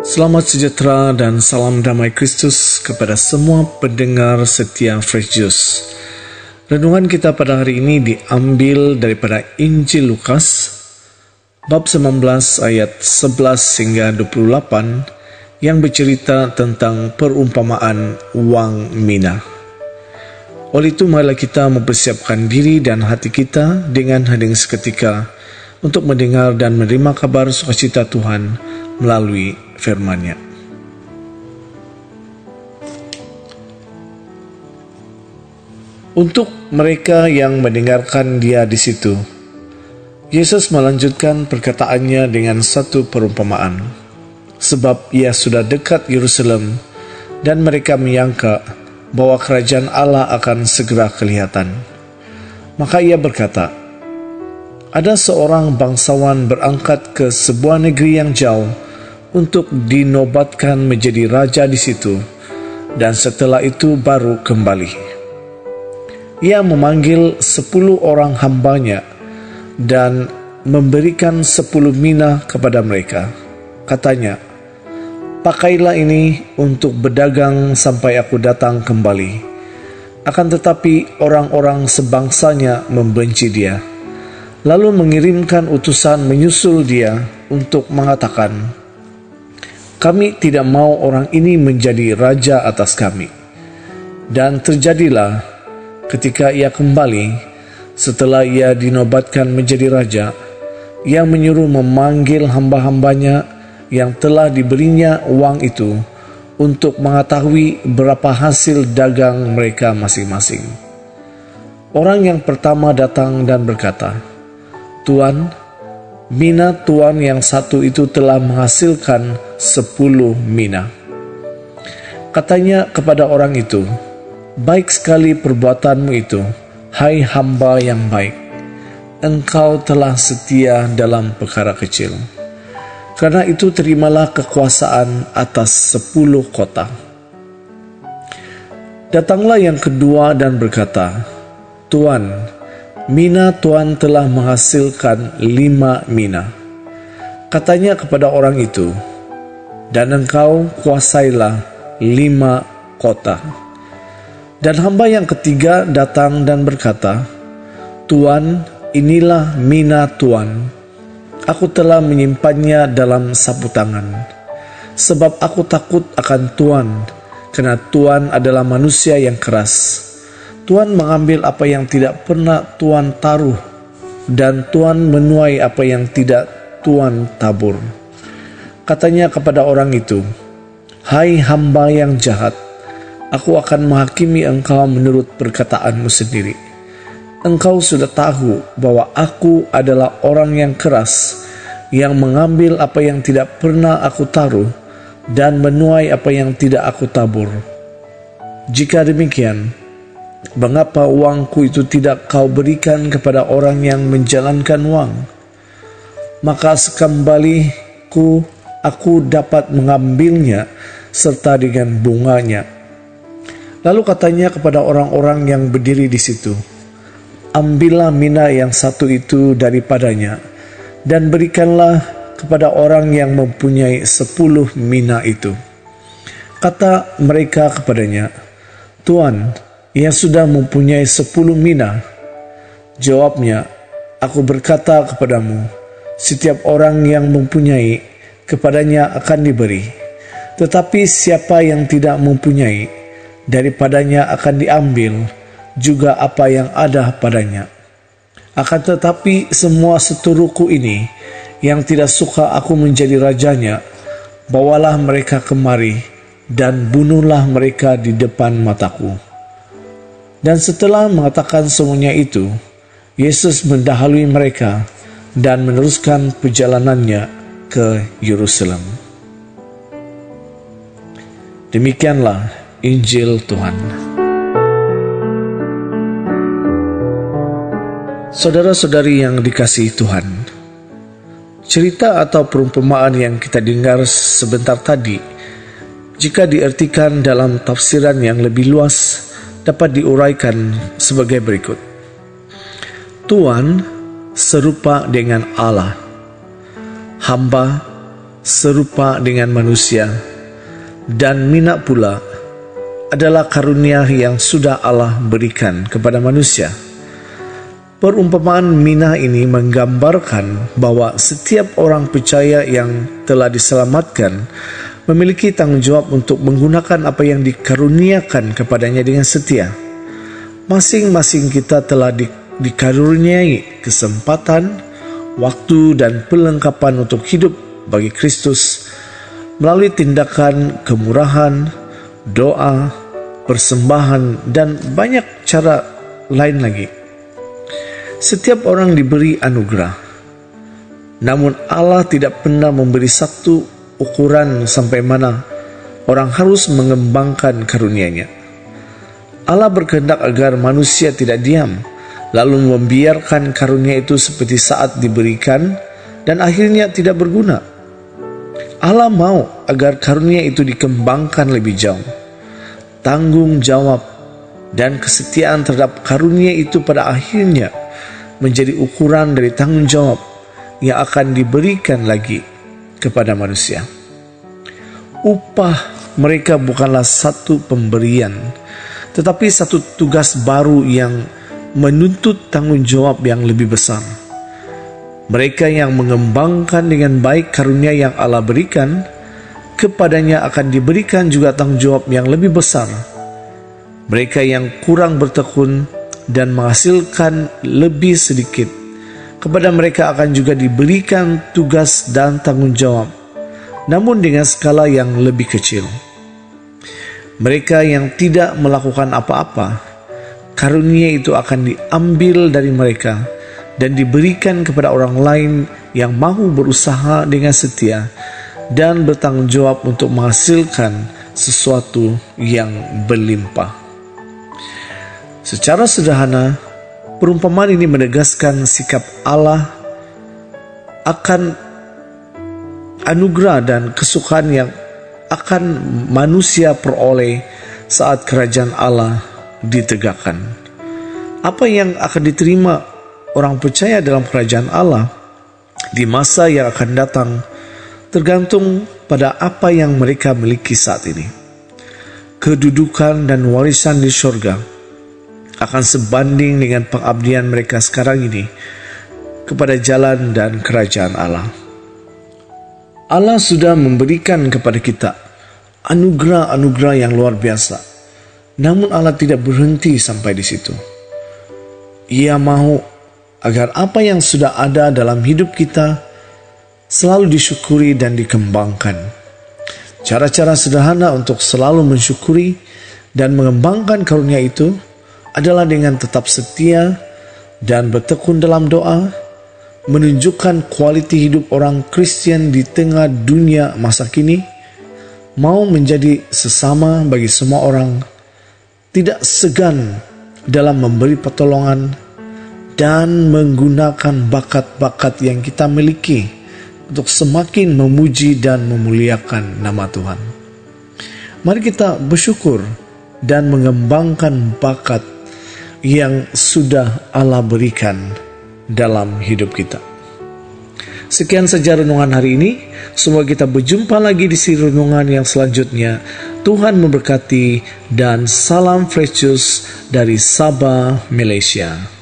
Selamat sejahtera dan salam damai Kristus kepada semua pendengar setia Fresh Juice. Renungan kita pada hari ini diambil daripada Injil Lukas, bab 19 ayat 11 hingga 28 yang bercerita tentang perumpamaan wang mina. Oleh itu marilah kita mempersiapkan diri dan hati kita dengan hening seketika untuk mendengar dan menerima kabar sukacita Tuhan melalui firman-Nya. Untuk mereka yang mendengarkan Dia di situ, Yesus melanjutkan perkataannya dengan satu perumpamaan, sebab Ia sudah dekat Yerusalem dan mereka menyangka bahwa kerajaan Allah akan segera kelihatan. Maka Ia berkata, ada seorang bangsawan berangkat ke sebuah negeri yang jauh untuk dinobatkan menjadi raja di situ, dan setelah itu baru kembali. Ia memanggil 10 orang hambanya dan memberikan 10 mina kepada mereka. Katanya, pakailah ini untuk berdagang sampai aku datang kembali. Akan tetapi orang-orang sebangsanya membenci dia, lalu mengirimkan utusan menyusul dia untuk mengatakan, kami tidak mau orang ini menjadi raja atas kami. Dan terjadilah ketika ia kembali, setelah ia dinobatkan menjadi raja, ia menyuruh memanggil hamba-hambanya yang telah diberinya uang itu untuk mengetahui berapa hasil dagang mereka masing-masing. Orang yang pertama datang dan berkata, Tuan, mina tuan yang satu itu telah menghasilkan 10 mina. Katanya kepada orang itu, baik sekali perbuatanmu itu, hai hamba yang baik. Engkau telah setia dalam perkara kecil. Karena itu terimalah kekuasaan atas 10 kota. Datanglah yang kedua dan berkata, Tuan, mina tuan telah menghasilkan 5 mina. Katanya kepada orang itu, dan engkau kuasailah 5 kota. Dan hamba yang ketiga datang dan berkata, Tuan, inilah mina tuan. Aku telah menyimpannya dalam sapu tangan, sebab aku takut akan tuan, karena tuan adalah manusia yang keras. Tuan mengambil apa yang tidak pernah Tuan taruh, dan Tuan menuai apa yang tidak Tuan tabur. Katanya kepada orang itu, hai hamba yang jahat, aku akan menghakimi engkau menurut perkataanmu sendiri. Engkau sudah tahu bahwa aku adalah orang yang keras, yang mengambil apa yang tidak pernah aku taruh, dan menuai apa yang tidak aku tabur. Jika demikian, mengapa uangku itu tidak kau berikan kepada orang yang menjalankan uang? Maka sekembaliku aku dapat mengambilnya serta dengan bunganya. Lalu katanya kepada orang-orang yang berdiri di situ, ambillah mina yang satu itu daripadanya dan berikanlah kepada orang yang mempunyai 10 mina itu. Kata mereka kepadanya, Tuan, ia sudah mempunyai 10 mina. Jawabnya, aku berkata kepadamu, setiap orang yang mempunyai, kepadanya akan diberi. Tetapi siapa yang tidak mempunyai, daripadanya akan diambil juga apa yang ada padanya. Akan tetapi semua seturuku ini, yang tidak suka aku menjadi rajanya, bawalah mereka kemari, dan bunuhlah mereka di depan mataku. Dan setelah mengatakan semuanya itu, Yesus mendahului mereka dan meneruskan perjalanannya ke Yerusalem. Demikianlah Injil Tuhan. Saudara-saudari yang dikasihi Tuhan, cerita atau perumpamaan yang kita dengar sebentar tadi, jika diartikan dalam tafsiran yang lebih luas, dapat diuraikan sebagai berikut. Tuan serupa dengan Allah, hamba serupa dengan manusia, dan mina pula adalah karunia yang sudah Allah berikan kepada manusia. Perumpamaan mina ini menggambarkan bahwa setiap orang percaya yang telah diselamatkan memiliki tanggung jawab untuk menggunakan apa yang dikaruniakan kepadanya dengan setia. Masing-masing kita telah dikaruniai kesempatan, waktu, dan perlengkapan untuk hidup bagi Kristus melalui tindakan kemurahan, doa, persembahan, dan banyak cara lain lagi. Setiap orang diberi anugerah, namun Allah tidak pernah memberi satu ukuran sampai mana orang harus mengembangkan karunia-Nya. Allah berkehendak agar manusia tidak diam, lalu membiarkan karunia itu seperti saat diberikan dan akhirnya tidak berguna. Allah mau agar karunia itu dikembangkan lebih jauh. Tanggung jawab dan kesetiaan terhadap karunia itu pada akhirnya menjadi ukuran dari tanggung jawab yang akan diberikan lagi kepada manusia. Upah mereka bukanlah satu pemberian, tetapi satu tugas baru yang menuntut tanggung jawab yang lebih besar. Mereka yang mengembangkan dengan baik karunia yang Allah berikan, kepadanya akan diberikan juga tanggung jawab yang lebih besar. Mereka yang kurang bertekun dan menghasilkan lebih sedikit, kepada mereka akan juga diberikan tugas dan tanggung jawab, namun dengan skala yang lebih kecil. Mereka yang tidak melakukan apa-apa, karunia itu akan diambil dari mereka dan diberikan kepada orang lain yang mau berusaha dengan setia dan bertanggung jawab untuk menghasilkan sesuatu yang berlimpah. Secara sederhana, perumpamaan ini menegaskan sikap Allah akan anugerah dan kesukaan yang akan manusia peroleh saat kerajaan Allah ditegakkan. Apa yang akan diterima orang percaya dalam kerajaan Allah di masa yang akan datang tergantung pada apa yang mereka miliki saat ini. Kedudukan dan warisan di surga akan sebanding dengan pengabdian mereka sekarang ini kepada jalan dan kerajaan Allah. Allah sudah memberikan kepada kita anugerah-anugerah yang luar biasa. Namun Allah tidak berhenti sampai di situ. Ia mau agar apa yang sudah ada dalam hidup kita selalu disyukuri dan dikembangkan. Cara-cara sederhana untuk selalu mensyukuri dan mengembangkan karunia itu adalah dengan tetap setia dan bertekun dalam doa, menunjukkan kualiti hidup orang Kristen di tengah dunia masa kini, mau menjadi sesama bagi semua orang, tidak segan dalam memberi pertolongan, dan menggunakan bakat-bakat yang kita miliki untuk semakin memuji dan memuliakan nama Tuhan. Mari kita bersyukur dan mengembangkan bakat yang sudah Allah berikan dalam hidup kita. Sekian saja renungan hari ini. Semoga kita berjumpa lagi di siri renungan yang selanjutnya. Tuhan memberkati dan salam Fresh Juice dari Sabah, Malaysia.